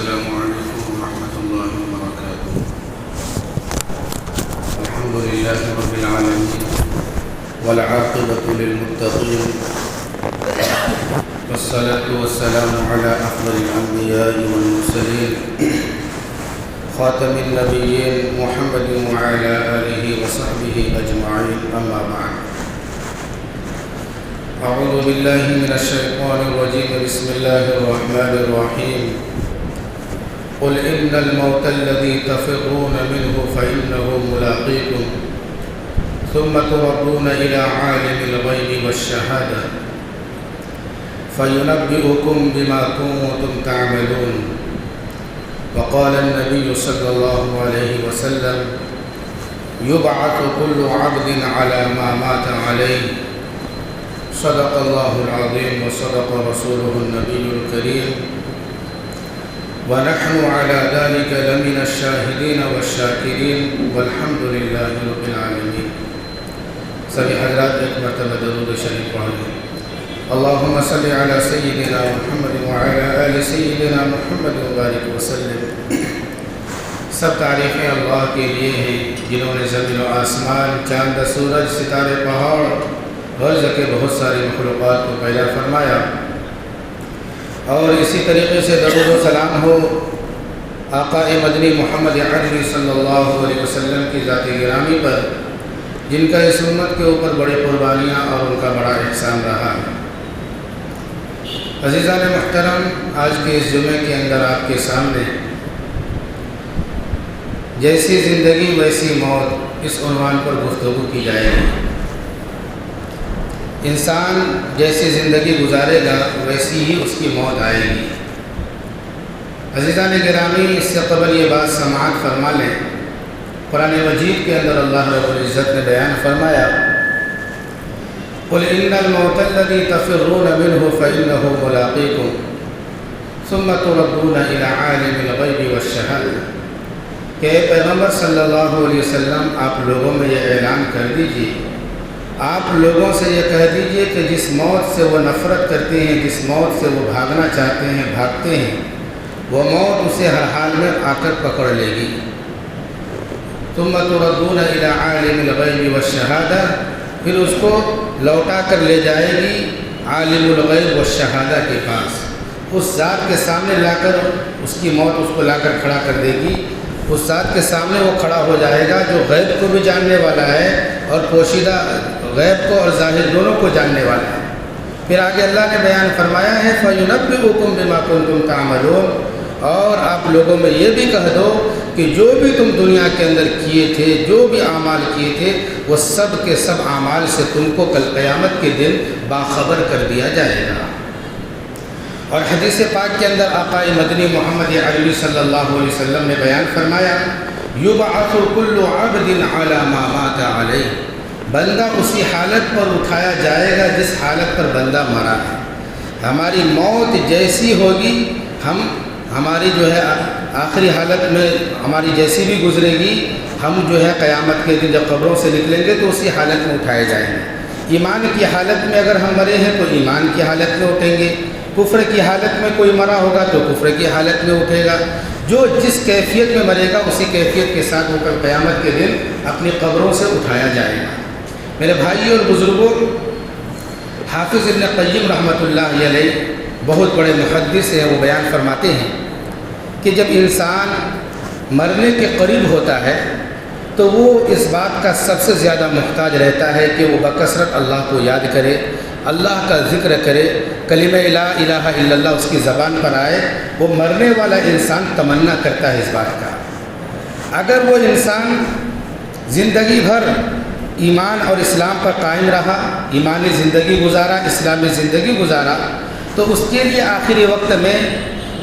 السلام عليكم ورحمة الله وبركاته. الحمد لله رب العالمين والعاقبة للمتقين والصلاة والسلام على أفضل الأنبياء والمرسلين خاتم النبيين محمد وعلى آله وصحبه أجمعين. أما بعد، أعوذ بالله من الشيطان الرجيم. بسم الله الرحمن الرحيم. قل إن الموت الذي تفرون منه فإنه ملاقيكم ثم تردون إلى عالم الغيب والشهادة فينبئكم بما كنتم تعملون. وقال النبي صلى الله عليه وسلم: يبعث كل عبد على ما مات عليه. صدق الله العظيم وصدق رسوله النبي الكريم، ونحن على ذلك لمن الشاهدين والشاكرين والحمد لله رب العالمين. سبھی حضرات ایک مرتبہ درود شریف پڑھیں. اللهم صل على سيدنا محمد وعلى آل سيدنا محمد وبارك وسلم. سب تعریفیں اللہ کے لیے ہیں جنہوں نے زمین و آسمان، چاند، سورج، ستارے، پہاڑ اور کے بہت ساری مخلوقات کو پیدا فرمایا. اور اسی طریقے سے درود و سلام ہو آقا مدنی محمد عربی صلی اللہ علیہ وسلم کی ذات گرامی پر، جن کا اس امت کے اوپر بڑی قربانیاں اور ان کا بڑا احسان رہا ہے. عزیزان محترم، آج کے اس جمعے کے اندر آپ کے سامنے جیسی زندگی ویسی موت اس عنوان پر گفتگو کی جائے گی. انسان جیسی زندگی گزارے گا ویسی ہی اس کی موت آئے گی. عزیزان گرامی، اس سے قبل یہ بات سماعت فرما لیں. قرآن مجید کے اندر اللہ رب العزت نے بیان فرمایا: قل ان الموت الذي تفرون منه فإنه ملاقيكم ثم تردون إلى عالم الغيب والشهادة. کہ اے پیغمبر صلی اللہ علیہ وسلم، آپ لوگوں میں یہ اعلان کر دیجیے، آپ لوگوں سے یہ کہہ دیجئے کہ جس موت سے وہ نفرت کرتے ہیں، جس موت سے وہ بھاگنا چاہتے ہیں، بھاگتے ہیں، وہ موت اسے ہر حال میں آ کر پکڑ لے گی. ثم تردون إلى عالم الغیب والشہادہ، پھر اس کو لوٹا کر لے جائے گی عالم الغیب والشہادہ کے پاس. اس ذات کے سامنے لا کر اس کی موت اس کو لا کر کھڑا کر دے گی. اس ذات کے سامنے وہ کھڑا ہو جائے گا جو غیب کو بھی جاننے والا ہے اور پوشیدہ غیب کو اور ظاہر دونوں کو جاننے والا ہے. پھر آگے اللہ نے بیان فرمایا ہے: فَيُنَبِّئُكُم بِمَا كُنتُمْ تَعْمَلُونَ. اور آپ لوگوں میں یہ بھی کہہ دو کہ جو بھی تم دنیا کے اندر کیے تھے، جو بھی اعمال کیے تھے، وہ سب کے سب اعمال سے تم کو کل قیامت کے دن باخبر کر دیا جائے گا. اور حدیث پاک کے اندر آقا مدنی محمد عربی صلی اللہ علیہ وسلم نے بیان فرمایا: یبعث کل عبد علی ما مات علیہ. بندہ اسی حالت پر اٹھایا جائے گا جس حالت پر بندہ مرا ہے. ہماری موت جیسی ہوگی، ہماری جو ہے آخری حالت میں ہماری جیسی بھی گزرے گی، ہم جو ہے قیامت کے دن جب قبروں سے نکلیں گے تو اسی حالت میں اٹھائے جائیں گے. ایمان کی حالت میں اگر ہم مرے ہیں تو ایمان کی حالت میں اٹھیں گے. کفر کی حالت میں کوئی مرا ہوگا تو کفر کی حالت میں اٹھے گا. جو جس کیفیت میں مرے گا اسی کیفیت کے ساتھ وہ کل قیامت کے دن اپنی قبروں سے اٹھایا جائے گا. میرے بھائیوں اور بزرگوں، حافظ ابن قیم رحمۃ اللہ علیہ بہت بڑے محدث ہیں. وہ بیان فرماتے ہیں کہ جب انسان مرنے کے قریب ہوتا ہے تو وہ اس بات کا سب سے زیادہ محتاج رہتا ہے کہ وہ بکثرت اللہ کو یاد کرے، اللہ کا ذکر کرے، کلمہ لا الہ الا اللہ اس کی زبان پر آئے. وہ مرنے والا انسان تمنا کرتا ہے اس بات کا. اگر وہ انسان زندگی بھر ایمان اور اسلام پر قائم رہا، ایمانی زندگی گزارا، اسلامی زندگی گزارا، تو اس کے لیے آخری وقت میں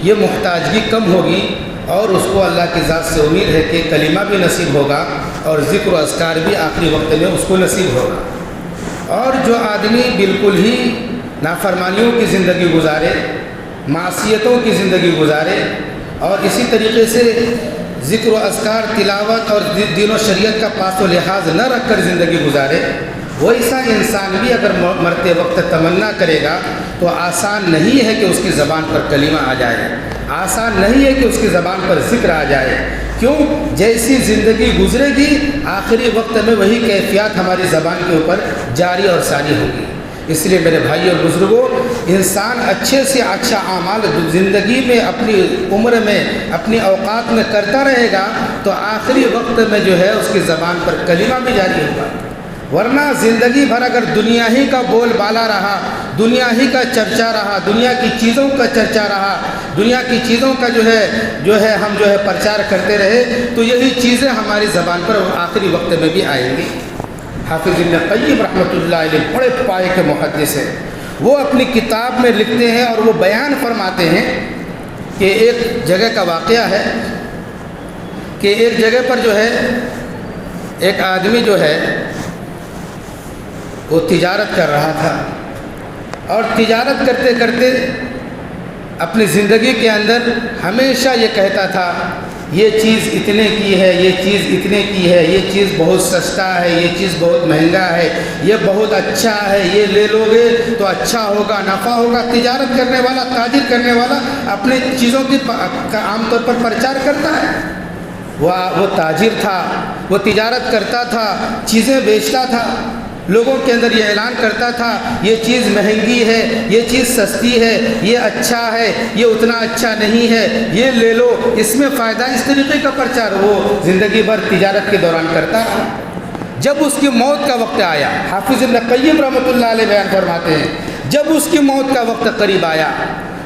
یہ محتاجگی کم ہوگی اور اس کو اللہ کی ذات سے امید ہے کہ کلمہ بھی نصیب ہوگا اور ذکر و اذکار بھی آخری وقت میں اس کو نصیب ہوگا. اور جو آدمی بالکل ہی نافرمانیوں کی زندگی گزارے، معصیتوں کی زندگی گزارے اور اسی طریقے سے ذکر و اذکار، تلاوت اور دین و شریعت کا پاس و لحاظ نہ رکھ کر زندگی گزارے، ویسا انسان بھی اگر مرتے وقت تمنا کرے گا تو آسان نہیں ہے کہ اس کی زبان پر کلمہ آ جائے، آسان نہیں ہے کہ اس کی زبان پر ذکر آ جائے۔ کیوں؟ جیسی زندگی گزرے گی آخری وقت میں وہی کیفیات ہماری زبان کے اوپر جاری اور ساری ہوگی۔ اس لیے میرے بھائی اور بزرگوں، انسان اچھے سے اچھا اعمال زندگی میں اپنی عمر میں اپنی اوقات میں کرتا رہے گا تو آخری وقت میں جو ہے اس کی زبان پر کلمہ بھی جاری ہوگا۔ ورنہ زندگی بھر اگر دنیا ہی کا بول بالا رہا، دنیا ہی کا چرچا رہا، دنیا کی چیزوں کا چرچا رہا، دنیا کی چیزوں کا جو ہے ہم پرچار کرتے رہے تو یہی چیزیں ہماری زبان پر آخری وقت میں بھی آئیں گی۔ حافظ ابن قیم رحمۃ اللہ علیہ بڑے پائے کے محدث ہیں، وہ اپنی کتاب میں لکھتے ہیں اور وہ بیان فرماتے ہیں کہ ایک جگہ کا واقعہ ہے کہ ایک جگہ پر جو ہے ایک آدمی جو ہے وہ تجارت کر رہا تھا، اور تجارت کرتے کرتے اپنی زندگی کے اندر ہمیشہ یہ کہتا تھا یہ چیز اتنے کی ہے، یہ چیز اتنے کی ہے، یہ چیز بہت سستا ہے، یہ چیز بہت مہنگا ہے، یہ بہت اچھا ہے، یہ لے لو گے تو اچھا ہوگا، نفع ہوگا۔ تجارت کرنے والا، تاجر کرنے والا اپنے چیزوں کی عام طور پر پرچار کرتا ہے۔ وہ تاجر تھا، وہ تجارت کرتا تھا، چیزیں بیچتا تھا، لوگوں کے اندر یہ اعلان کرتا تھا یہ چیز مہنگی ہے، یہ چیز سستی ہے، یہ اچھا ہے، یہ اتنا اچھا نہیں ہے، یہ لے لو، اس میں فائدہ۔ اس طریقے کا پرچار وہ زندگی بھر تجارت کے دوران کرتا ہے۔ جب اس کی موت کا وقت آیا، حافظ ابن قیم رحمۃ اللہ علیہ بیان فرماتے ہیں، جب اس کی موت کا وقت قریب آیا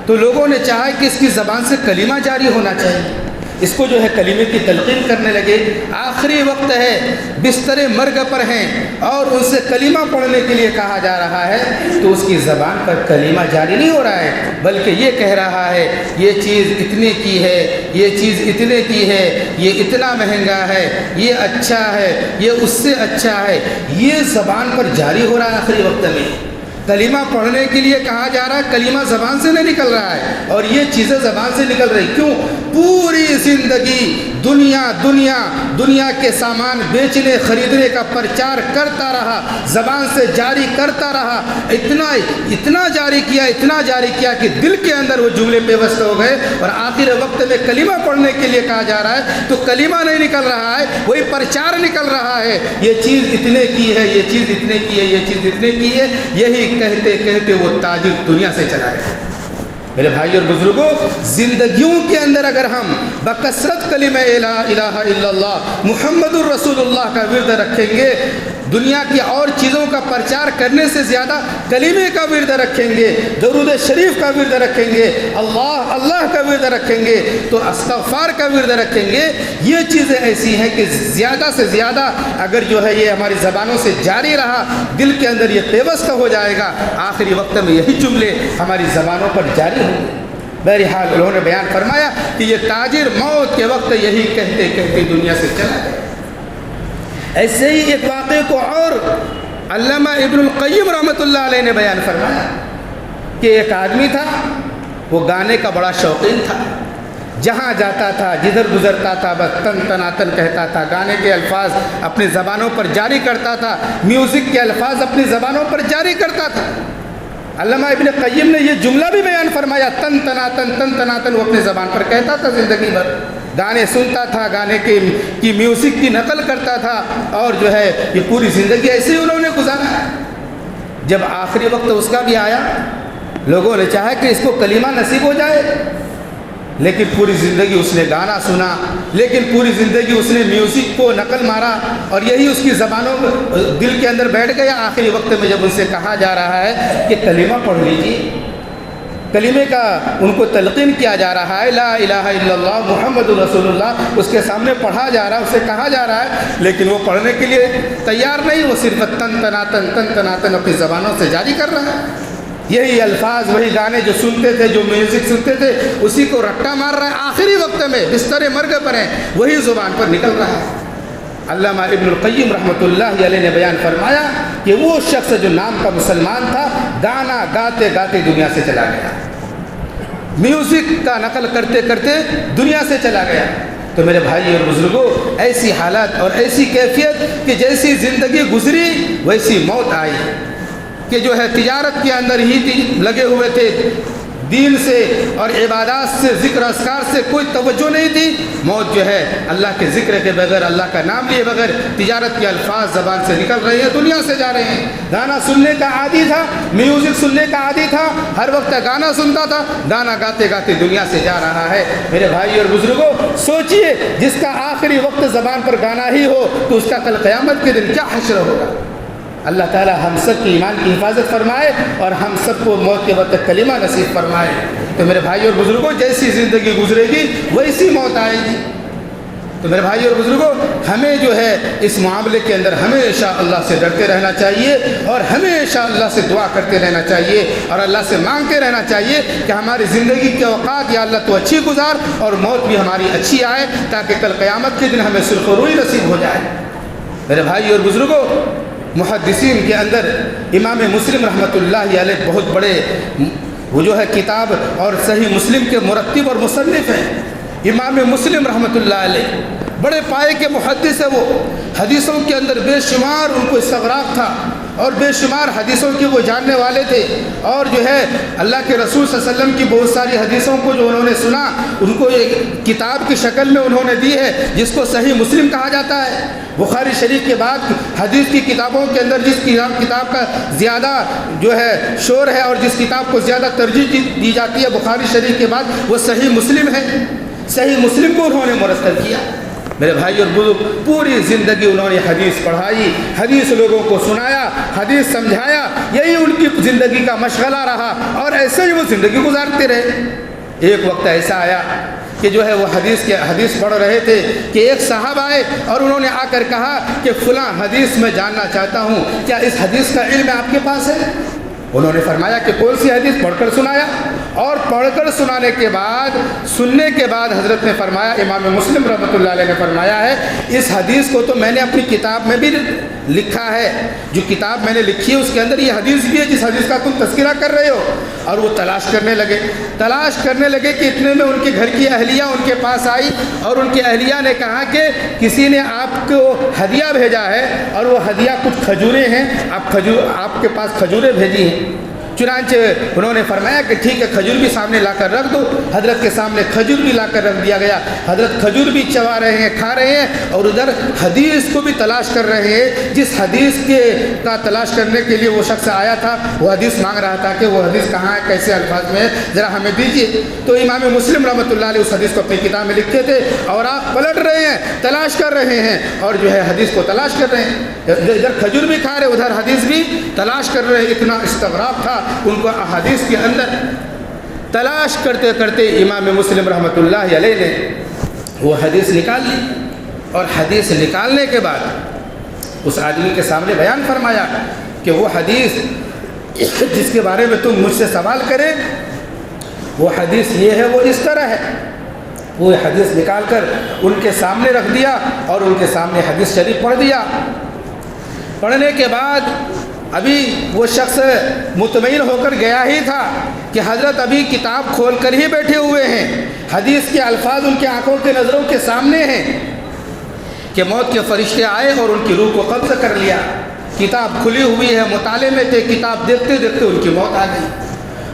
تو لوگوں نے چاہا کہ اس کی زبان سے کلمہ جاری ہونا چاہیے، اس کو کلمے کی تلقین کرنے لگے۔ آخری وقت ہے، بستر مرگ پر ہیں اور ان سے کلمہ پڑھنے کے لیے کہا جا رہا ہے تو اس کی زبان پر کلمہ جاری نہیں ہو رہا ہے، بلکہ یہ کہہ رہا ہے یہ چیز اتنے کی ہے، یہ چیز اتنے کی ہے، یہ اتنا مہنگا ہے، یہ اچھا ہے، یہ اس سے اچھا ہے۔ یہ زبان پر جاری ہو رہا ہے آخری وقت میں۔ کلمہ پڑھنے کے لیے کہا جا رہا ہے، کلمہ زبان سے نہیں نکل رہا ہے، اور یہ چیزیں زبان سے نکل رہی۔ کیوں؟ پوری زندگی دنیا کے سامان بیچنے خریدنے کا پرچار کرتا رہا، زبان سے جاری کرتا رہا، اتنا جاری کیا کہ دل کے اندر وہ جملے پیوست ہو گئے، اور آخر وقت میں کلمہ پڑھنے کے لیے کہا جا رہا ہے تو کلمہ نہیں نکل رہا ہے، وہی پرچار نکل رہا ہے، یہ چیز اتنے کی ہے، یہ چیز اتنے کی ہے، یہ چیز اتنے کی ہے۔ یہی کہتے کہتے وہ تاجر دنیا سے چلا گیا۔ میرے بھائی اور بزرگوں، زندگیوں کے اندر اگر ہم بکثرت کلمہ لا الہ الا اللہ محمد الرسول اللہ کا ورد رکھیں گے، دنیا کی اور چیزوں کا پرچار کرنے سے زیادہ کلمے کا ورد رکھیں گے، درود شریف کا ورد رکھیں گے، اللہ کا ورد رکھیں گے، تو استغفار کا ورد رکھیں گے، یہ چیزیں ایسی ہیں کہ زیادہ سے زیادہ اگر یہ ہماری زبانوں سے جاری رہا، دل کے اندر یہ پیوست ہو جائے گا، آخری وقت میں یہی جملے ہماری زبانوں پر جاری ہوں گے۔ بہرحال انہوں نے بیان فرمایا کہ یہ تاجر موت کے وقت یہی کہتے کہتے دنیا سے چلا گیا۔ ایسے ہی ایک واقعے کو اور علامہ ابن القیم رحمۃ اللہ علیہ نے بیان فرمایا کہ ایک آدمی تھا، وہ گانے کا بڑا شوقین تھا، جہاں جاتا تھا جدھر گزرتا تھا بس تن تناتن کہتا تھا، گانے کے الفاظ اپنی زبانوں پر جاری کرتا تھا، میوزک کے الفاظ اپنی زبانوں پر جاری کرتا تھا۔ علامہ ابن قیم نے یہ جملہ بھی بیان فرمایا، تن تناتن وہ اپنی زبان پر کہتا تھا، زندگی بھر گانے سنتا تھا، گانے کی میوزک کی نقل کرتا تھا، اور یہ پوری زندگی ایسے ہی انہوں نے گزارا۔ جب آخری وقت اس کا بھی آیا، لوگوں نے چاہا کہ اس کو کلمہ نصیب ہو جائے، لیکن پوری زندگی اس نے گانا سنا، لیکن پوری زندگی اس نے میوزک کو نقل مارا، اور یہی اس کی زبانوں دل کے اندر بیٹھ گیا۔ آخری وقت میں جب ان سے کہا جا رہا ہے کہ کلمہ پڑھ لیجیے، کلمے کا ان کو تلقین کیا جا رہا ہے، لا الہ الا اللہ محمد رسول اللہ اس کے سامنے پڑھا جا رہا ہے، اسے کہا جا رہا ہے، لیکن وہ پڑھنے کے لیے تیار نہیں، وہ صرف تن تناتن اپنی زبانوں سے جاری کر رہا ہے۔ یہی الفاظ، وہی گانے جو سنتے تھے، جو میوزک سنتے تھے، اسی کو رٹا مار رہا ہے۔ آخری وقت میں بستر مرگ پر ہیں، وہی زبان پر نکل رہا ہے۔ علامہ ابن القیم رحمۃ اللہ علیہ نے بیان فرمایا کہ وہ شخص جو نام کا مسلمان تھا، گانا گاتے گاتے دنیا سے چلا گیا، میوزک کا نقل کرتے کرتے دنیا سے چلا گیا۔ تو میرے بھائی اور بزرگوں، ایسی حالت اور ایسی کیفیت کہ جیسی زندگی گزری ویسی موت آئی، کہ جو ہے تجارت کے اندر ہی لگے ہوئے تھے، دین سے اور عبادات سے، ذکر اذکار سے کوئی توجہ نہیں تھی، موت جو ہے اللہ کے ذکر کے بغیر، اللہ کا نام لیے بغیر تجارت کے الفاظ زبان سے نکل رہے ہیں، دنیا سے جا رہے ہیں۔ گانا سننے کا عادی تھا، میوزک سننے کا عادی تھا، ہر وقت گانا سنتا تھا، گانا گاتے گاتے دنیا سے جا رہا ہے۔ میرے بھائی اور بزرگوں، سوچئے جس کا آخری وقت زبان پر گانا ہی ہو تو اس کا کل قیامت کے دن کیا حشر ہوگا۔ اللہ تعالی ہم سب کی ایمان کی حفاظت فرمائے اور ہم سب کو موت کے وقت کلمہ نصیب فرمائے۔ تو میرے بھائی اور بزرگوں، جیسی زندگی گزرے گی ویسی موت آئے گی۔ تو میرے بھائی اور بزرگوں، ہمیں جو ہے اس معاملے کے اندر ہمیشہ اللہ سے ڈرتے رہنا چاہیے اور ہمیشہ اللہ سے دعا کرتے رہنا چاہیے اور اللہ سے مانگتے رہنا چاہیے کہ ہماری زندگی کے اوقات یا اللہ تو اچھی گزار اور موت بھی ہماری اچھی آئے، تاکہ کل قیامت کے دن ہمیں سرخ و روئی نصیب ہو جائے۔ میرے بھائی اور بزرگوں، محدثین کے اندر امام مسلم رحمۃ اللہ علیہ بہت بڑے وہ جو ہے کتاب اور صحیح مسلم کے مرتب اور مصنف ہیں۔ امام مسلم رحمۃ اللہ علیہ بڑے پائے کے محدث ہے، وہ حدیثوں کے اندر بے شمار ان کو استغراق تھا اور بے شمار حدیثوں کے وہ جاننے والے تھے، اور جو ہے اللہ کے رسول صلی اللہ علیہ وسلم کی بہت ساری حدیثوں کو جو انہوں نے سنا ان کو ایک کتاب کی شکل میں انہوں نے دی ہے، جس کو صحیح مسلم کہا جاتا ہے۔ بخاری شریف کے بعد حدیث کی کتابوں کے اندر جس کتاب کا زیادہ جو ہے شور ہے اور جس کتاب کو زیادہ ترجیح دی جاتی ہے بخاری شریف کے بعد، وہ صحیح مسلم ہے۔ صحیح مسلم کو انہوں نے مرتب کیا۔ میرے بھائی اور بزرگ، پوری زندگی انہوں نے حدیث پڑھائی، حدیث لوگوں کو سنایا، حدیث سمجھایا، یہی ان کی زندگی کا مشغلہ رہا اور ایسے ہی وہ زندگی گزارتے رہے۔ ایک وقت ایسا آیا کہ جو ہے وہ حدیث پڑھ رہے تھے کہ ایک صاحب آئے اور انہوں نے آ کر کہا کہ فلاں حدیث میں جاننا چاہتا ہوں، کیا اس حدیث کا علم آپ کے پاس ہے؟ انہوں نے فرمایا کہ کون سی حدیث؟ پڑھ کر سنایا، اور پڑھ کر سنانے کے بعد، سننے کے بعد حضرت نے فرمایا، امام مسلم رحمۃ اللہ علیہ نے فرمایا ہے، اس حدیث کو تو میں نے اپنی کتاب میں بھی لکھا ہے، جو کتاب میں نے لکھی ہے اس کے اندر یہ حدیث بھی ہے جس حدیث کا تم تذکرہ کر رہے ہو۔ اور وہ تلاش کرنے لگے کہ اتنے میں ان کے گھر کی اہلیہ ان کے پاس آئی اور ان کی اہلیہ نے کہا کہ کسی نے آپ کو ہدیہ بھیجا ہے اور وہ ہدیہ کچھ کھجوریں ہیں، آپ کے پاس کھجوریں بھیجی ہیں۔ چنانچہ انہوں نے فرمایا کہ ٹھیک ہے، کھجور بھی سامنے لا کر رکھ دو۔ حضرت کے سامنے کھجور بھی لا کر رکھ دیا گیا۔ حضرت کھجور بھی چبا رہے ہیں، کھا رہے ہیں، اور ادھر حدیث کو بھی تلاش کر رہے ہیں۔ جس حدیث کا تلاش کرنے کے لیے وہ شخص آیا تھا، وہ حدیث مانگ رہا تھا کہ وہ حدیث کہاں ہے، کیسے الفاظ میں ہے، ذرا ہمیں دیجیے۔ تو امام مسلم رحمۃ اللہ علیہ اس حدیث کو اپنی کتاب میں لکھتے تھے، اور آپ پلٹ رہے ہیں، تلاش کر رہے ہیں، اور جو ہے حدیث کو تلاش کر رہے ہیں۔ ادھر کھجور بھی کھا رہے، ادھر حدیث بھی تلاش کر رہے ہیں۔ اتنا استغراق تھا ان کو احادیث کے اندر۔ تلاش کرتے کرتے امام مسلم رحمۃ اللہ علیہ نے وہ حدیث نکال لی، اور حدیث نکالنے کے بعد اس آدمی کے سامنے بیان فرمایا کہ وہ حدیث جس کے بارے میں تم مجھ سے سوال کرے، وہ حدیث یہ ہے، وہ اس طرح ہے۔ وہ حدیث نکال کر ان کے سامنے رکھ دیا اور ان کے سامنے حدیث شریف پڑھ دیا۔ پڑھنے کے بعد ابھی وہ شخص مطمئن ہو کر گیا ہی تھا کہ حضرت ابھی کتاب کھول کر ہی بیٹھے ہوئے ہیں، حدیث کے الفاظ ان کے آنکھوں کے نظروں کے سامنے ہیں، کہ موت کے فرشتے آئے اور ان کی روح کو قبض کر لیا۔ کتاب کھلی ہوئی ہے، مطالعے میں تھے، کتاب دیکھتے دیکھتے ان کی موت آ گئی۔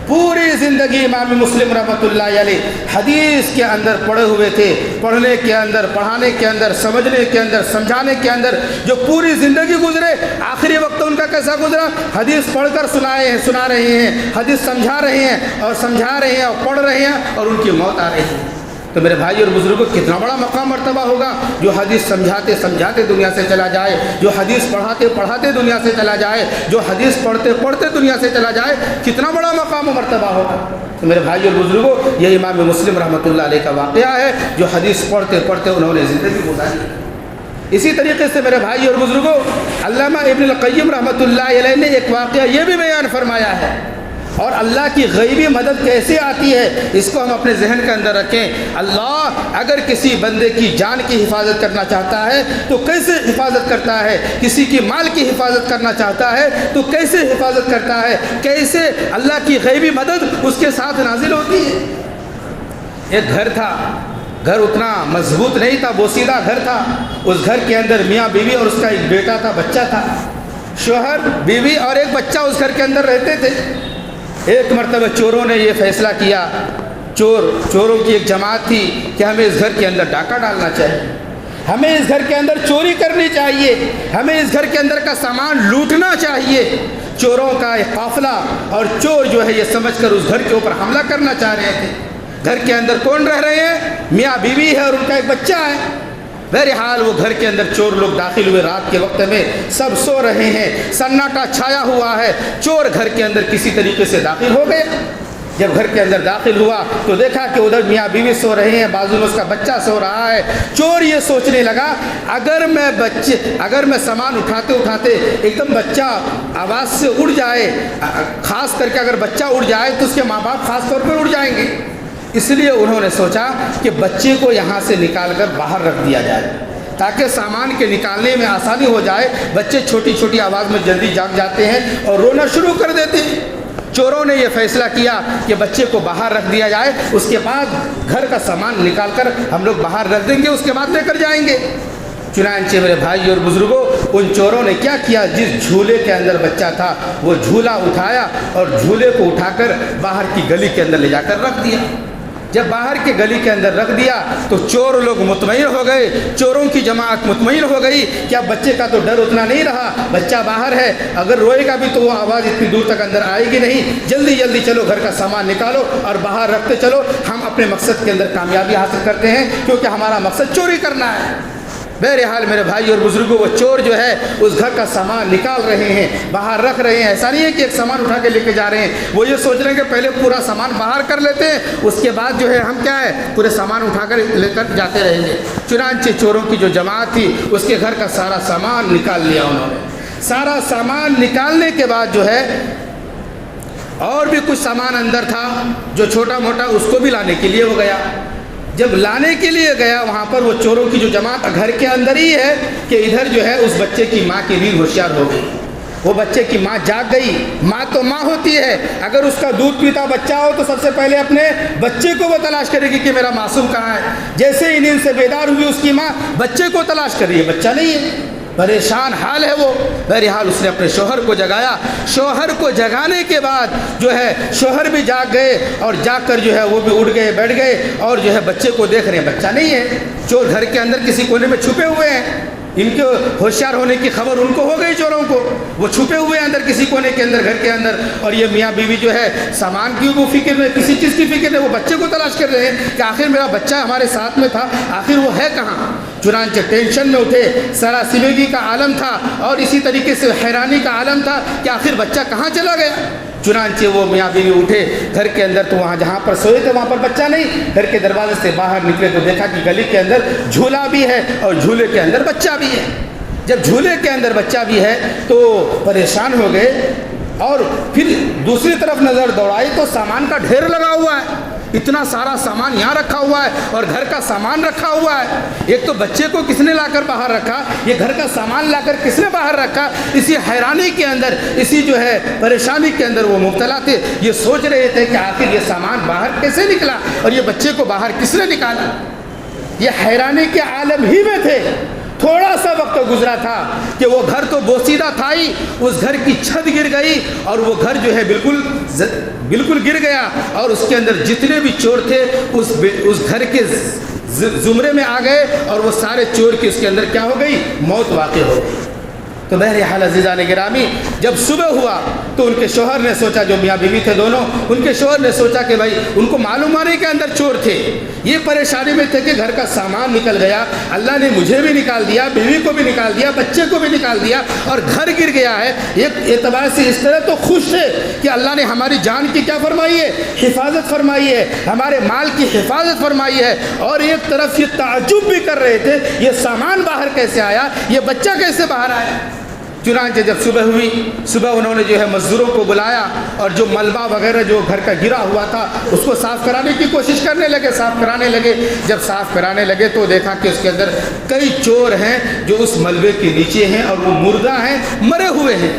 پوری زندگی امام مسلم رحمۃ اللہ علیہ حدیث کے اندر پڑے ہوئے تھے، پڑھنے کے اندر، پڑھانے کے اندر، سمجھنے کے اندر، سمجھانے کے اندر جو پوری زندگی گزرے، آخری وقت ان کا کیسا گزرا؟ حدیث پڑھ کر سنا رہے ہیں، حدیث سمجھا رہے ہیں اور پڑھ رہے ہیں، اور ان کی موت آ رہی ہے۔ تو میرے بھائی اور بزرگوں، کتنا بڑا مقام مرتبہ ہوگا جو حدیث سمجھاتے سمجھاتے دنیا سے چلا جائے، جو حدیث پڑھاتے پڑھاتے دنیا سے چلا جائے، جو حدیث پڑھتے پڑھتے دنیا سے چلا جائے، کتنا بڑا مقام و مرتبہ ہوگا۔ تو میرے بھائی اور بزرگوں، یہ امام مسلم رحمۃ اللہ علیہ کا واقعہ ہے جو حدیث پڑھتے پڑھتے انہوں نے زندگی گزاری۔ اسی طریقے سے میرے بھائی اور بزرگوں، علامہ ابن القیم رحمۃ اللہ علیہ نے ایک واقعہ یہ بھی بیان فرمایا ہے، اور اللہ کی غیبی مدد کیسے آتی ہے اس کو ہم اپنے ذہن کے اندر رکھیں۔ اللہ اگر کسی بندے کی جان کی حفاظت کرنا چاہتا ہے تو کیسے حفاظت کرتا ہے، کسی کی مال کی حفاظت کرنا چاہتا ہے تو کیسے حفاظت کرتا ہے، کیسے اللہ کی غیبی مدد اس کے ساتھ نازل ہوتی ہے۔ ایک گھر تھا، گھر اتنا مضبوط نہیں تھا، بوسیدہ گھر تھا۔ اس گھر کے اندر میاں بیوی اور اس کا ایک بیٹا تھا، بچہ تھا۔ شوہر، بیوی اور ایک بچہ اس گھر کے اندر رہتے تھے۔ ایک مرتبہ چوروں نے یہ فیصلہ کیا، چوروں کی ایک جماعت تھی کہ ہمیں اس گھر کے اندر ڈاکہ ڈالنا چاہیے، ہمیں اس گھر کے اندر چوری کرنی چاہیے، ہمیں اس گھر کے اندر کا سامان لوٹنا چاہیے۔ چوروں کا ایک قافلہ اور چور جو ہے یہ سمجھ کر اس گھر کے اوپر حملہ کرنا چاہ رہے تھے۔ گھر کے اندر کون رہ رہے ہیں؟ میاں بیوی ہے اور ان کا ایک بچہ ہے۔ بہرحال وہ گھر کے اندر چور لوگ داخل ہوئے، رات کے وقت میں سب سو رہے ہیں، سناٹا چھایا ہوا ہے۔ چور گھر کے اندر کسی طریقے سے داخل ہو گئے۔ جب گھر کے اندر داخل ہوا تو دیکھا کہ ادھر میاں بیوی سو رہے ہیں، بازو میں اس کا بچہ سو رہا ہے۔ چور یہ سوچنے لگا اگر میں سامان اٹھاتے اٹھاتے ایک دم بچہ آواز سے اڑ جائے، خاص کر کے اگر بچہ اڑ جائے تو اس کے ماں باپ خاص طور پر اڑ جائیں گے۔ اس لیے انہوں نے سوچا کہ بچے کو یہاں سے نکال کر باہر رکھ دیا جائے تاکہ سامان کے نکالنے میں آسانی ہو جائے۔ بچے چھوٹی چھوٹی آواز میں جلدی جاگ جاتے ہیں اور رونا شروع کر دیتے ہیں۔ چوروں نے یہ فیصلہ کیا کہ بچے کو باہر رکھ دیا جائے، اس کے بعد گھر کا سامان نکال کر ہم لوگ باہر رکھ دیں گے، اس کے بعد لے کر جائیں گے۔ چنانچہ میرے بھائی اور بزرگوں، ان چوروں نے کیا کیا، جس جھولے کے اندر بچہ تھا وہ جھولا اٹھایا اور جھولے کو اٹھا کر باہر کی گلی کے اندر لے جا کر رکھ دیا۔ جب باہر کے گلی کے اندر رکھ دیا تو چور لوگ مطمئن ہو گئے، چوروں کی جماعت مطمئن ہو گئی کہ اب بچے کا تو ڈر اتنا نہیں رہا، بچہ باہر ہے، اگر روئے گا بھی تو وہ آواز اتنی دور تک اندر آئے گی نہیں، جلدی جلدی چلو گھر کا سامان نکالو اور باہر رکھتے چلو، ہم اپنے مقصد کے اندر کامیابی حاصل کرتے ہیں کیونکہ ہمارا مقصد چوری کرنا ہے۔ بہرحال میرے بھائی اور بزرگوں، وہ چور جو ہے اس گھر کا سامان نکال رہے ہیں، باہر رکھ رہے ہیں۔ ایسا نہیں ہے کہ ایک سامان اٹھا کے لے کے جا رہے ہیں، وہ یہ سوچ رہے ہیں کہ پہلے پورا سامان باہر کر لیتے ہیں، اس کے بعد جو ہے ہم کیا ہے پورے سامان اٹھا کر لے کر جاتے رہیں گے۔ چنانچہ چوروں کی جو جماعت تھی اس کے گھر کا سارا سامان نکال لیا انہوں نے۔ سارا سامان نکالنے کے بعد جو ہے اور بھی کچھ سامان اندر تھا جو چھوٹا موٹا، اس کو بھی لانے کے لیے وہ گیا۔ جب لانے کے لیے گیا وہاں پر وہ چوروں کی جو جماعت گھر کے اندر ہی ہے کہ ادھر جو ہے اس بچے کی ماں کی نیند ہوشیار ہو گئی۔ وہ بچے کی ماں جاگ گئی۔ ماں تو ماں ہوتی ہے، اگر اس کا دودھ پیتا بچہ ہو تو سب سے پہلے اپنے بچے کو وہ تلاش کرے گی کہ میرا معصوم کہاں ہے۔ جیسے ہی نیند سے بیدار ہوئی اس کی ماں بچے کو تلاش کر رہی ہے، بچہ نہیں ہے، پریشان حال ہے وہ۔ بہرحال اس نے اپنے شوہر کو جگایا۔ شوہر کو جگانے کے بعد جو ہے شوہر بھی جاگ گئے اور جاگ کر جو ہے وہ بھی اٹھ گئے، بیٹھ گئے اور جو ہے بچے کو دیکھ رہے ہیں، بچہ نہیں ہے۔ چور گھر کے اندر کسی کونے میں چھپے ہوئے ہیں، ان کے ہوشیار ہونے کی خبر ان کو ہو گئی چوروں کو، وہ چھپے ہوئے ہیں اندر کسی کونے کے اندر گھر کے اندر، اور یہ میاں بیوی جو ہے سامان کی وہ فکر میں، کسی چیز کی فکر میں، وہ بچے کو تلاش کر رہے ہیں کہ آخر میرا بچہ ہمارے ساتھ میں تھا، آخر وہ ہے کہاں۔ چنانچہ ٹینشن میں اٹھے، سراسیمگی کا عالم تھا اور اسی طریقے سے حیرانی کا عالم تھا کہ آخر بچہ کہاں چلا گیا۔ چنانچہ وہ میاں بیوی اٹھے گھر کے اندر، تو وہاں جہاں پر سوئے تھے وہاں پر بچہ نہیں۔ گھر کے دروازے سے باہر نکلے تو دیکھا کہ گلی کے اندر جھولا بھی ہے اور جھولے کے اندر بچہ بھی ہے۔ جب جھولے کے اندر بچہ بھی ہے تو پریشان ہو گئے اور پھر دوسری طرف نظر دوڑائی تو سامان کا ڈھیر لگا ہوا ہے، اتنا سارا سامان یہاں رکھا ہوا ہے اور گھر کا سامان رکھا ہوا ہے۔ ایک تو بچے کو کس نے لا کر باہر رکھا، یہ گھر کا سامان لا کر کس نے باہر رکھا۔ اسی حیرانی کے اندر، اسی جو ہے پریشانی کے اندر وہ مبتلا تھے۔ یہ سوچ رہے تھے کہ آخر یہ سامان باہر کیسے نکلا اور یہ بچے کو باہر کس نے نکالا۔ یہ حیرانی کے عالم ہی میں تھے۔ تھوڑا سا وقت گزرا تھا کہ وہ گھر تو بوسیدہ تھا ہی، اس گھر کی چھت گر گئی اور وہ گھر جو ہے بالکل گر گیا، اور اس کے اندر جتنے بھی چور تھے اس گھر کے زمرے میں آ گئے اور وہ سارے چور کی اس کے اندر کیا ہو گئی، موت واقع ہو گئی۔ تو بہرحال عزیزان گرامی، جب صبح ہوا تو ان کے شوہر نے سوچا، جو میاں بیوی تھے دونوں، ان کے شوہر نے سوچا کہ بھائی ان کو معلوم آنے کے اندر چور تھے، یہ پریشانی میں تھے کہ گھر کا سامان نکل گیا، اللہ نے مجھے بھی نکال دیا، بیوی کو بھی نکال دیا، بچے کو بھی نکال دیا اور گھر گر گیا ہے۔ ایک اعتبار سے اس طرح تو خوش تھے کہ اللہ نے ہماری جان کی کیا فرمائی ہے، حفاظت فرمائی ہے، ہمارے مال کی حفاظت فرمائی ہے، اور ایک طرف یہ تعجب بھی کر رہے تھے یہ سامان باہر کیسے آیا، یہ بچہ کیسے باہر آیا۔ چنانچہ جب صبح ہوئی، صبح انہوں نے جو ہے مزدوروں کو بلایا اور جو ملبہ وغیرہ جو گھر کا گرا ہوا تھا اس کو صاف کرانے کی کوشش کرنے لگے، صاف کرانے لگے۔ جب صاف کرانے لگے تو دیکھا کہ اس کے اندر کئی چور ہیں جو اس ملبے کے نیچے ہیں اور وہ مردہ ہیں، مرے ہوئے ہیں۔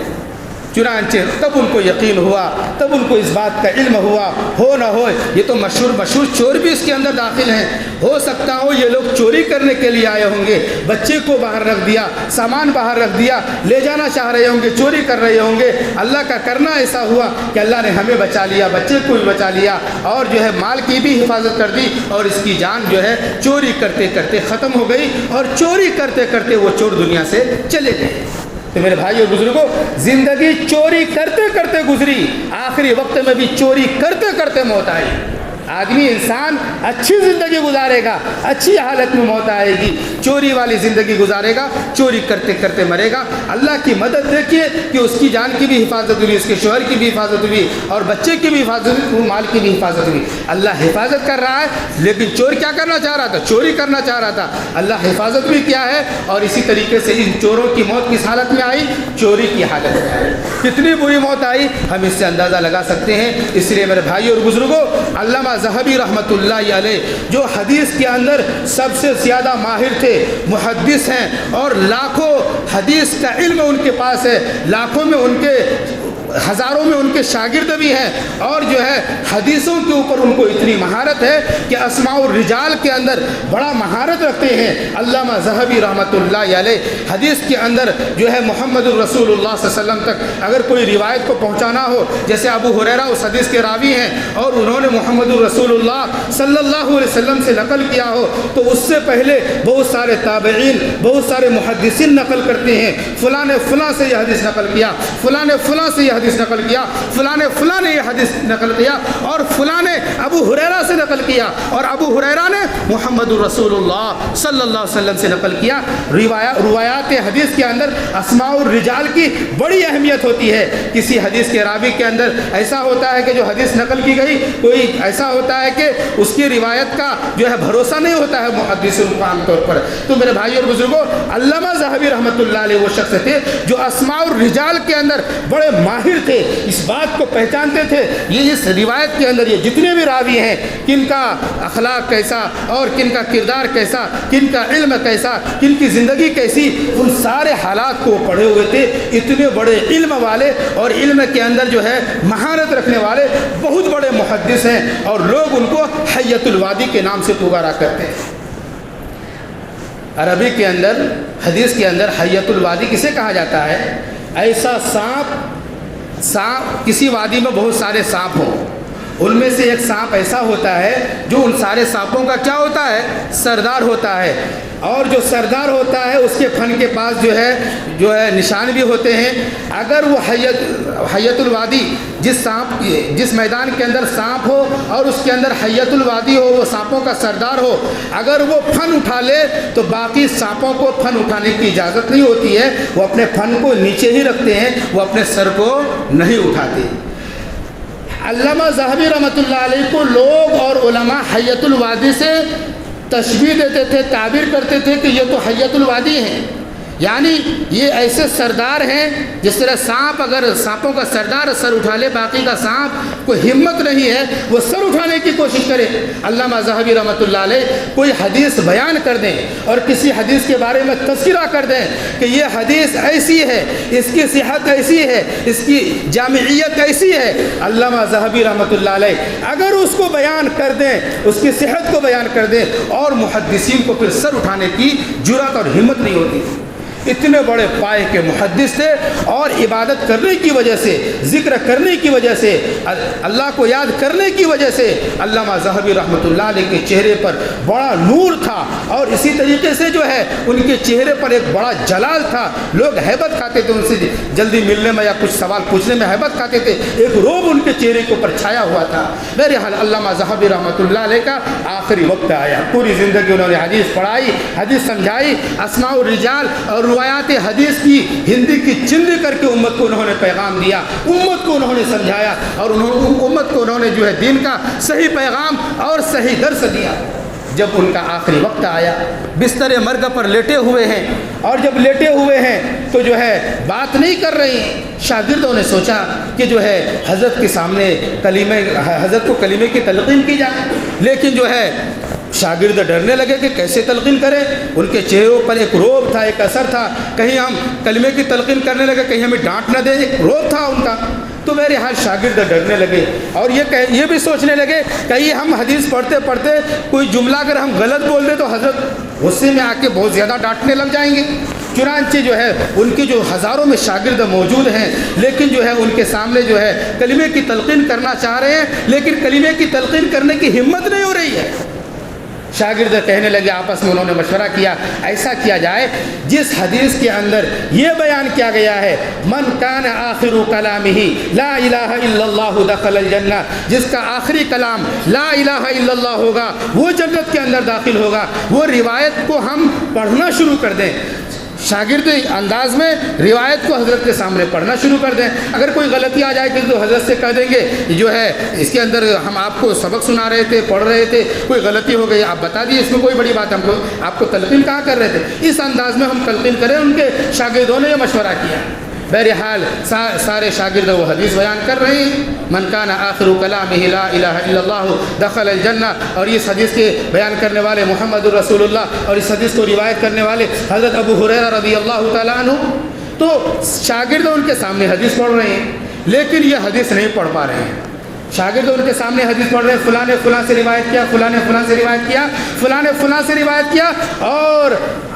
چنانچہ تب ان کو یقین ہوا، تب ان کو اس بات کا علم ہوا، ہو نہ ہو یہ تو مشہور چور بھی اس کے اندر داخل ہیں، ہو سکتا ہو یہ لوگ چوری کرنے کے لیے آئے ہوں گے، بچے کو باہر رکھ دیا، سامان باہر رکھ دیا، لے جانا چاہ رہے ہوں گے، چوری کر رہے ہوں گے۔ اللہ کا کرنا ایسا ہوا کہ اللہ نے ہمیں بچا لیا، بچے کو بھی بچا لیا، اور جو ہے مال کی بھی حفاظت کر دی، اور اس کی جان جو ہے چوری کرتے کرتے ختم ہو گئی، اور چوری کرتے کرتے وہ چور دنیا سے چلے گئے۔ تو میرے بھائی اور بزرگوں، زندگی چوری کرتے کرتے گزری، آخری وقت میں بھی چوری کرتے کرتے موت آئی۔ آدمی انسان اچھی زندگی گزارے گا، اچھی حالت میں موت آئے گی، چوری والی زندگی گزارے گا، چوری کرتے کرتے مرے گا۔ اللہ کی مدد دیکھیے کہ اس کی جان کی بھی حفاظت ہوئی، اس کے شوہر کی بھی حفاظت ہوئی، اور بچے کی بھی حفاظت ہوئی، مال کی بھی حفاظت ہوئی۔ اللہ حفاظت کر رہا ہے، لیکن چور کیا کرنا چاہ رہا تھا؟ چوری کرنا چاہ رہا تھا۔ اللہ حفاظت بھی کیا ہے، اور اسی طریقے سے ان چوروں کی موت کس حالت میں آئی؟ چوری کی حالت میں آئی۔ کتنی بری موت آئی ہم اس سے اندازہ لگا سکتے ہیں۔ اس لیے میرے بھائی اور بزرگوں، علامہ ذہبی رحمۃ اللہ علیہ جو حدیث کے اندر سب سے زیادہ ماہر تھے، محدث ہیں، اور لاکھوں حدیث کا علم ان کے پاس ہے، لاکھوں میں ان کے، ہزاروں میں ان کے شاگرد بھی ہیں، اور جو ہے حدیثوں کے اوپر ان کو اتنی مہارت ہے کہ اسماء الرجال کے اندر بڑا مہارت رکھتے ہیں۔ علامہ ذہبی رحمۃ اللہ علیہ حدیث کے اندر جو ہے محمد الرسول اللہ صلی اللہ علیہ وسلم تک اگر کوئی روایت کو پہنچانا ہو، جیسے ابو ہریرہ اس حدیث کے راوی ہیں، اور انہوں نے محمد الرسول اللہ صلی اللہ علیہ وسلم سے نقل کیا ہو، تو اس سے پہلے بہت سارے تابعین، بہت سارے محدثین نقل کرتے ہیں، فلاں نے فلاں سے یہ حدیث نقل کیا، فلاں نے فلاں سے یہ حدیث نقل کیا، فلاں نے فلاں نے یہ حدیث نقل کیا، اور فلاں نے ابو ہریرہ سے نقل کیا، اور ابو ہریرہ نے محمد الرسول اللہ صلی اللہ علیہ وسلم سے نقل کیا۔ روایات حدیث کے اندر اسماء الرجال کی بڑی اہمیت ہوتی ہے۔ کسی حدیث کے راوی کے اندر ایسا ہوتا ہے کہ جو حدیث نقل کی گئی، کوئی ایسا ہوتا ہے کہ اس کی روایت کا جو ہے بھروسہ نہیں ہوتا ہے محدثین کو عام طور پر۔ تو میرے بھائی اور بزرگوں، علامہ ذہبی رحمۃ اللہ علیہ وہ شخص تھے جو اسماء الرجال کے اندر بڑے ماہر تھے، اس بات کو پہچانتے تھے یہ اس روایت کے اندر یہ جتنے بھی راوی ہیں، کن کا اخلاق کیسا، اور کن کا کردار کیسا، کن کا علم کیسا، کن کی زندگی کیسی، ان سارے حالات کو پڑھے ہوئے تھے۔ اتنے بڑے علم والے اور علم کے اندر جو ہے مہارت رکھنے والے بہت بڑے محدث ہیں، اور لوگ ان کو حیۃ الوادی کے نام سے پکارا کرتے ہیں۔ عربی کے اندر، حدیث کے اندر حیۃ الوادی کسے کہا جاتا ہے؟ ایسا سانپ، کسی وادی میں بہت سارے سانپ ہوں، ان میں سے ایک سانپ ایسا ہوتا ہے جو ان سارے سانپوں کا کیا ہوتا ہے؟ سردار ہوتا ہے، اور جو سردار ہوتا ہے اس کے پھن کے پاس جو ہے نشان بھی ہوتے ہیں۔ اگر وہ حیۃ الوادی جس میدان کے اندر سانپ ہو اور اس کے اندر حیۃ الوادی ہو، وہ سانپوں کا سردار ہو، اگر وہ پھن اٹھا لے تو باقی سانپوں کو پھن اٹھانے کی اجازت نہیں ہوتی ہے، وہ اپنے پھن کو نیچے ہی رکھتے ہیں، وہ اپنے سر کو نہیں اٹھاتے۔ علامہ ذہبی رحمۃ اللہ علیہ کو لوگ اور علماء حیۃ الوادی سے تشبیہ دیتے تھے، تعبیر کرتے تھے کہ یہ تو حیۃ الوادی ہیں، یعنی یہ ایسے سردار ہیں جس طرح سانپ، اگر سانپوں کا سردار سر اٹھا لے، باقی کا سانپ کو ہمت نہیں ہے وہ سر اٹھانے کی کوشش کرے۔ علامہ ذہبی رحمۃ اللہ علیہ کوئی حدیث بیان کر دیں اور کسی حدیث کے بارے میں تذکرہ کر دیں کہ یہ حدیث ایسی ہے، اس کی صحت ایسی ہے، اس کی جامعیت ایسی ہے، علامہ ذہبی رحمۃ اللہ علیہ اگر اس کو بیان کر دیں، اس کی صحت کو بیان کر دیں، اور محدثین کو پھر سر اٹھانے کی جرأت اور ہمت نہیں ہوتی۔ اتنے بڑے پائے کے محدث تھے، اور عبادت کرنے کی وجہ سے، ذکر کرنے کی وجہ سے، اللہ کو یاد کرنے کی وجہ سے علامہ ذہبی رحمۃ اللہ علیہ کے چہرے پر بڑا نور تھا، اور اسی طریقے سے جو ہے ان کے چہرے پر ایک بڑا جلال تھا۔ لوگ ہیبت کھاتے تھے ان سے جلدی ملنے میں یا کچھ سوال پوچھنے میں ہیبت کھاتے تھے، ایک روب ان کے چہرے کے اوپر چھایا ہوا تھا۔ بہرحال علامہ ذہبی رحمۃ اللہ علیہ کا آخری وقت آیا، پوری زندگی انہوں نے حدیث پڑھائی، حدیث سمجھائی، اسماء الرجال اور روایات حدیث کی ہندی کی چندی کر کے امت کو انہوں نے پیغام دیا، امت کو انہوں نے سمجھایا، اور امت کو انہوں نے جو ہے دین کا صحیح پیغام اور صحیح درس دیا۔ جب ان کا آخری وقت آیا، بستر مرگ پر لیٹے ہوئے ہیں، اور جب لیٹے ہوئے ہیں تو جو ہے بات نہیں کر رہی ہیں، شاگردوں نے سوچا کہ جو ہے حضرت کے سامنے حضرت کو کلمے کی تلقین کی جائے، لیکن جو ہے شاگرد ڈرنے لگے کہ کیسے تلقین کریں. ان کے چہروں پر ایک رعب تھا, ایک اثر تھا. کہیں ہم کلمے کی تلقین کرنے لگے, کہیں ہمیں ڈانٹ نہ دے, ایک رعب تھا ان کا. تو میرے ہر شاگرد ڈرنے لگے اور یہ بھی سوچنے لگے کہیں ہم حدیث پڑھتے پڑھتے کوئی جملہ اگر ہم غلط بول دیں تو حضرت غصے میں آ کے بہت زیادہ ڈانٹنے لگ جائیں گے. چنانچہ جو ہے ان کے جو ہزاروں میں شاگرد موجود ہیں, لیکن جو ہے ان کے سامنے جو ہے کلمے کی تلقین کرنا چاہ رہے ہیں, لیکن کلمے کی تلقین کرنے کی ہمت نہیں ہو رہی ہے. شاگرد کہنے لگے, آپس میں انہوں نے مشورہ کیا, ایسا کیا جائے جس حدیث کے اندر یہ بیان کیا گیا ہے من کان آخر کلامہ لا الہ الا اللہ دخل الجنہ, جس کا آخری کلام لا الہ الا اللہ ہوگا وہ جنت کے اندر داخل ہوگا, وہ روایت کو ہم پڑھنا شروع کر دیں. شاگرد انداز میں روایت کو حضرت کے سامنے پڑھنا شروع کر دیں. اگر کوئی غلطی آ جائے تو حضرت سے کہہ دیں گے جو ہے اس کے اندر ہم آپ کو سبق سنا رہے تھے, پڑھ رہے تھے, کوئی غلطی ہو گئی, آپ بتا دیے, اس میں کوئی بڑی بات, ہم کو آپ کو تلقین کہاں کر رہے تھے. اس انداز میں ہم تلقین کریں. ان کے شاگردوں نے یہ مشورہ کیا. بہرحال سارے شاگرد وہ حدیث بیان کر رہے ہیں من کان آخر کلامہ لا الہ الا اللہ دخل الجنہ, اور اس حدیث کے بیان کرنے والے محمد الرسول اللہ, اور اس حدیث کو روایت کرنے والے حضرت ابو ہریرہ رضی اللہ تعالیٰ عنہ. تو شاگرد ان کے سامنے حدیث پڑھ رہے ہیں, لیکن یہ حدیث نہیں پڑھ پا رہے ہیں. شاگرد ان کے سامنے حدیث پڑھ رہے ہیں, فلاں نے فلاں سے روایت کیا, فلاں نے فلاں سے روایت کیا, فلاں نے فلاں سے روایت کیا, اور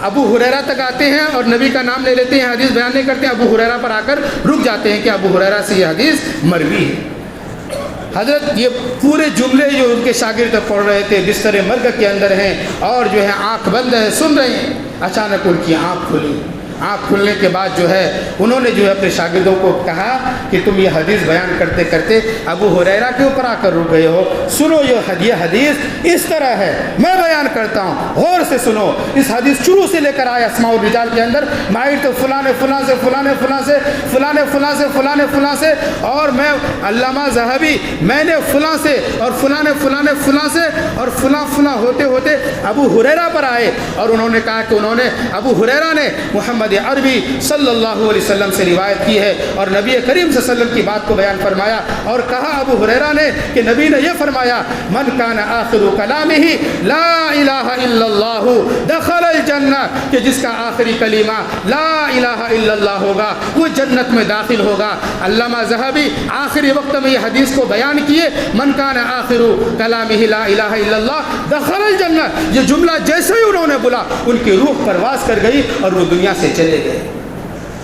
ابو ہریرہ تک آتے ہیں اور نبی کا نام لے لیتے ہیں, حدیث بیان نہیں کرتے ہیں. ابو ہریرہ پر آ کر رک جاتے ہیں کہ ابو ہریرہ سے یہ حدیث مروی ہے. حضرت یہ پورے جملے جو ان کے شاگرد پڑھ رہے تھے بستر مرگ کے اندر ہیں اور جو ہے آنکھ بند ہے, سن رہے ہیں. اچانک ان کی آنکھ کھلی. آنکھ کھلنے کے بعد جو ہے انہوں نے جو ہے اپنے شاگردوں کو کہا کہ تم یہ حدیث بیان کرتے کرتے ابو ہریرہ کے اوپر آ کر رک گئے ہو, سنو یہ حدیث اس طرح ہے, میں بیان کرتا ہوں, غور سے سنو. اس حدیث شروع سے لے کر آیا اسماء الرجال کے اندر, ماہر تو فلاں نے فلاں سے, فلاں نے فلاں سے, فلاں نے فلاں سے, فلاں نے فلاں سے, اور میں علامہ ذہبی میں نے فلاں سے, اور فلاں نے فلاں نے فلاں سے, اور فلاں فلاں ہوتے ہوتے ابو ہریرہ پر آئے. اور انہوں نے کہا کہ انہوں نے ابو ہریرہ نے محمد عربی صلی اللہ علیہ وسلم سے روایت کی ہے, اور نبی کریم صلی اللہ علیہ وسلم کی بات کو بیان فرمایا, اور کہا ابو ہریرہ نے کہ نبی نے یہ فرمایا من کان آخر کلامہ لا الہ الا اللہ دخل الجنہ, کہ جس کا آخری کلمہ لا الہ الا اللہ ہوگا وہ جنت میں داخل ہوگا. علامہ ذہبی آخری وقت میں یہ حدیث کو بیان کیے, من کان آخر کلامہ لا الہ الا اللہ دخل الجنہ. یہ جملہ جیسے ہی انہوں نے بولا ان کی روح پرواز کر گئی اور وہ دنیا سے چلے گئے.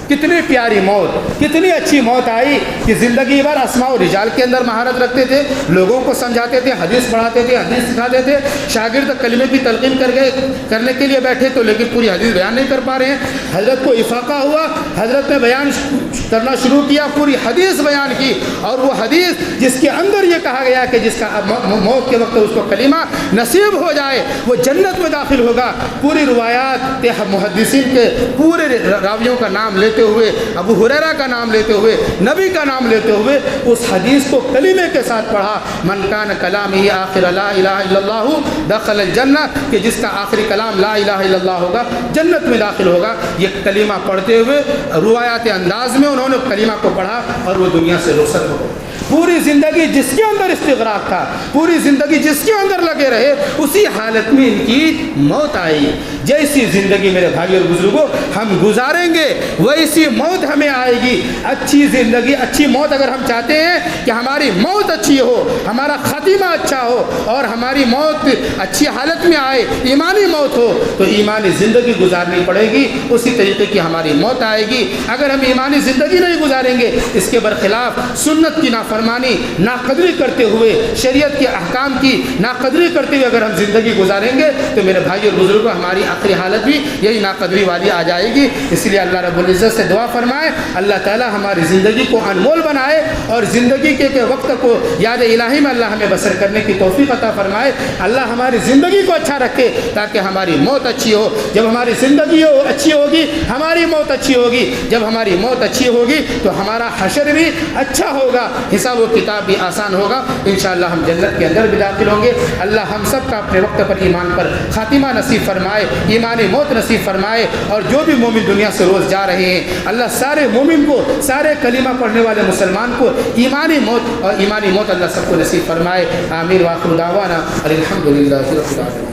کتنی پیاری موت, کتنی اچھی موت آئی کہ زندگی بھر اسماء و رجال کے اندر مہارت رکھتے تھے, لوگوں کو سمجھاتے تھے, حدیث پڑھاتے تھے, حدیث سکھاتے تھے. شاگرد کلمے کی تلقین کرنے کے لیے بیٹھے تو لیکن پوری حدیث بیان نہیں کر پا رہے ہیں. حضرت کو افاقہ ہوا, حضرت نے بیان کرنا شروع کیا, پوری حدیث بیان کی, اور وہ حدیث جس کے اندر یہ کہا گیا کہ جس کا موت کے وقت اس کو کلمہ نصیب ہو جائے وہ جنت میں داخل ہوگا. پوری روایات محدثین کے پورے راویوں کا نام لیتے ہوئے, ابو ہریرہ کا نام لیتے ہوئے, نبی کا نام لیتے ہوئے اس حدیث کو کلمے کے ساتھ پڑھا, من کان کلامہ آخر لا الہ الا اللہ دخل الجنہ, کہ جس کا آخری کلام لا الہ الا اللہ ہوگا جنت میں داخل ہوگا. یہ کلمہ پڑھتے ہوئے روایات انداز میں انہوں نے کلمہ کو پڑھا اور وہ دنیا سے رخصت ہو گئے. پوری زندگی جس کے اندر استغراق تھا, پوری زندگی جس کے اندر لگے رہے, اسی حالت میں ان کی موت آئی. جیسی زندگی میرے بھائی اور بزرگوں ہم گزاریں گے ویسی موت ہمیں آئے گی. اچھی زندگی, اچھی موت اگر ہم چاہتے ہیں کہ ہماری موت اچھی ہو, ہمارا خاتمہ اچھا ہو, اور ہماری موت اچھی حالت میں آئے, ایمانی موت ہو, تو ایمانی زندگی گزارنی پڑے گی. اسی طریقے کی ہماری موت آئے گی. اگر ہم ایمانی زندگی نہیں گزاریں گے, اس کے برخلاف سنت کی نافرمانی, ناقدری کرتے ہوئے, شریعت کے احکام کی ناقدری کرتے ہوئے اگر ہم زندگی گزاریں گے تو میرے بھائی اور بزرگوں ہماری آخری حالت بھی یہی ناقدری والی آ جائے گی. اس لیے اللہ رب العزت سے دعا فرمائے اللہ تعالی ہماری زندگی کو انمول بنائے, اور زندگی کے وقت کو یاد الہی میں اللہ ہمیں بسر کرنے کی توفیق عطا فرمائے. اللہ ہماری زندگی کو اچھا رکھے تاکہ ہماری موت اچھی ہو. جب ہماری زندگی اچھی ہوگی ہماری موت اچھی ہوگی. جب ہماری موت اچھی ہوگی تو ہمارا حشر بھی اچھا ہوگا, حساب و کتاب بھی آسان ہوگا. انشاءاللہ ہم جنت کے اندر بھی داخل ہوں گے. اللہ ہم سب کا اپنے وقت پر ایمان پر خاتمہ نصیب فرمائے, ایمان موت نصیب فرمائے. اور جو بھی مومن دنیا سے روز جا رہے ہیں اللہ سارے مومن کو, سارے کلمہ پڑھنے والے مسلمان کو ایمانی موت اور ایمانی موت اللہ سب کو نصیب فرمائے. آمین. وآخر دعوانا الحمدللہ رب العالمین.